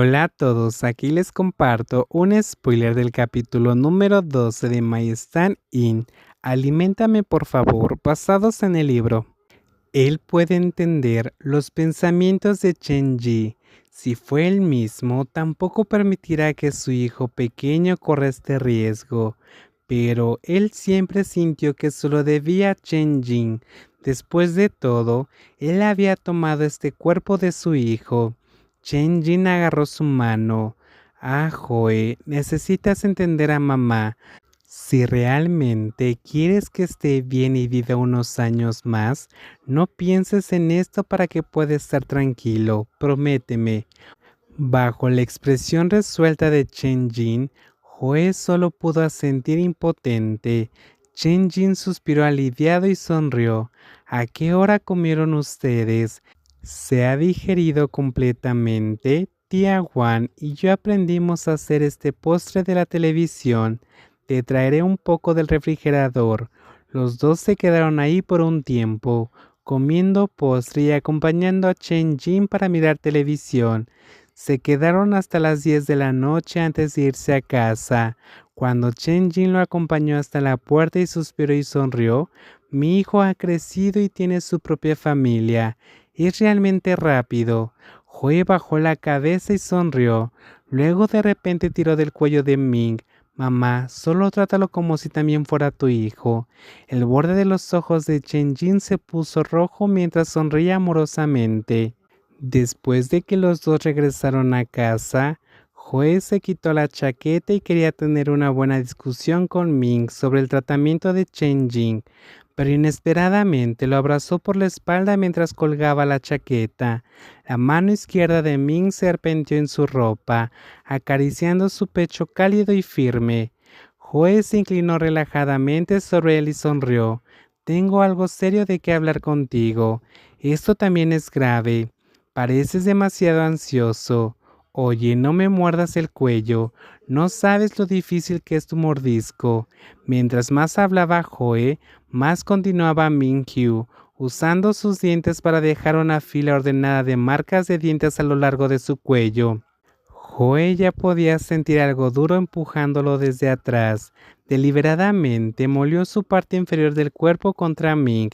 Hola a todos, aquí les comparto un spoiler del capítulo número 12 de My Stand In. Aliméntame por favor, basados en el libro. Él puede entender los pensamientos de Chen-Yi. Si fue él mismo, tampoco permitirá que su hijo pequeño corra este riesgo. Pero él siempre sintió que solo debía a Chen-Jin. Después de todo, él había tomado este cuerpo de su hijo. Chen-Jin agarró su mano. Ah, Joe, necesitas entender a mamá. Si realmente quieres que esté bien y viva unos años más, no pienses en esto para que pueda estar tranquilo, prométeme. Bajo la expresión resuelta de Chen Jin, Joe solo pudo asentir impotente. Chen Jin suspiró aliviado y sonrió. ¿A qué hora comieron ustedes? ¿Se ha digerido completamente? Tía Juan y yo aprendimos a hacer este postre de la televisión. Te traeré un poco del refrigerador. Los dos se quedaron ahí por un tiempo, comiendo postre y acompañando a Chen Jin para mirar televisión. Se quedaron hasta las 10 de la noche antes de irse a casa. Cuando Chen Jin lo acompañó hasta la puerta y suspiró y sonrió, mi hijo ha crecido y tiene su propia familia. Es realmente rápido. Joe bajó la cabeza y sonrió. Luego de repente tiró del cuello de Ming. Mamá, solo trátalo como si también fuera tu hijo. El borde de los ojos de Chen Jin se puso rojo mientras sonreía amorosamente. Después de que los dos regresaron a casa, Joe se quitó la chaqueta y quería tener una buena discusión con Ming sobre el tratamiento de Chen Jing, pero inesperadamente lo abrazó por la espalda mientras colgaba la chaqueta. La mano izquierda de Ming serpenteó en su ropa, acariciando su pecho cálido y firme. Joe se inclinó relajadamente sobre él y sonrió. Tengo algo serio de qué hablar contigo. Esto también es grave. Pareces demasiado ansioso. Oye, no me muerdas el cuello. No sabes lo difícil que es tu mordisco. Mientras más hablaba Joe, más continuaba Min-Hyu, usando sus dientes para dejar una fila ordenada de marcas de dientes a lo largo de su cuello. Joe ya podía sentir algo duro empujándolo desde atrás. Deliberadamente molió su parte inferior del cuerpo contra Ming.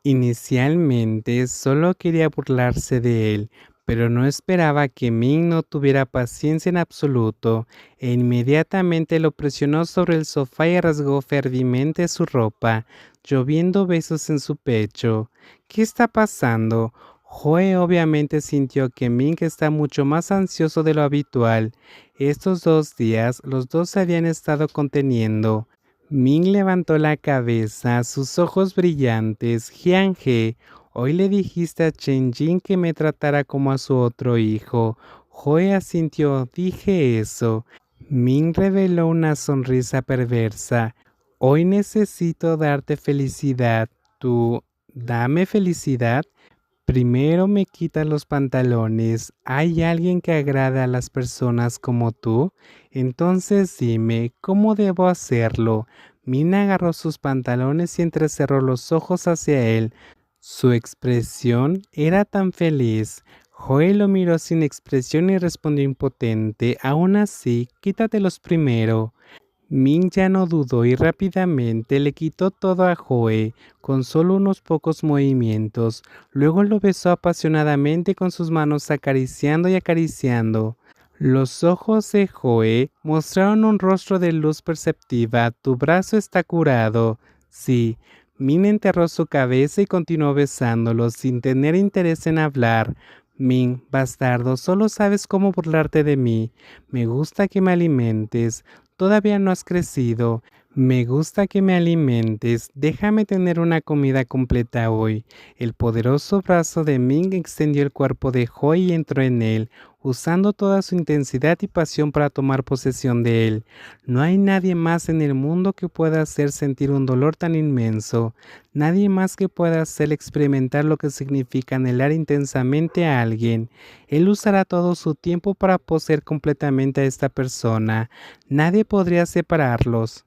Inicialmente solo quería burlarse de él, pero no esperaba que Ming no tuviera paciencia en absoluto, e inmediatamente lo presionó sobre el sofá y rasgó ferviente su ropa, lloviendo besos en su pecho. ¿Qué está pasando? Joe obviamente sintió que Ming está mucho más ansioso de lo habitual. Estos 2 días los dos se habían estado conteniendo. Ming levantó la cabeza, sus ojos brillantes. Jian-he, hoy le dijiste a Chen Jin que me tratara como a su otro hijo. Joe asintió, dije eso. Ming reveló una sonrisa perversa. Hoy necesito darte felicidad. ¿Tú dame felicidad? Primero me quitas los pantalones. ¿Hay alguien que agrada a las personas como tú? Entonces dime, ¿cómo debo hacerlo? Mina agarró sus pantalones y entrecerró los ojos hacia él. Su expresión era tan feliz. Joel lo miró sin expresión y respondió impotente. Aún así, quítatelos primero. Ming ya no dudó y rápidamente le quitó todo a Joe con solo unos pocos movimientos. Luego lo besó apasionadamente con sus manos acariciando y acariciando. Los ojos de Joe mostraron un rostro de luz perceptiva. Tu brazo está curado. Sí. Ming enterró su cabeza y continuó besándolo sin tener interés en hablar. Ming, bastardo, solo sabes cómo burlarte de mí. Me gusta que me alimentes. Todavía no has crecido. Me gusta que me alimentes. Déjame tener una comida completa hoy. El poderoso brazo de Ming extendió el cuerpo de Joe y entró en él, usando toda su intensidad y pasión para tomar posesión de él. No hay nadie más en el mundo que pueda hacer sentir un dolor tan inmenso. Nadie más que pueda hacer experimentar lo que significa anhelar intensamente a alguien. Él usará todo su tiempo para poseer completamente a esta persona. Nadie podría separarlos.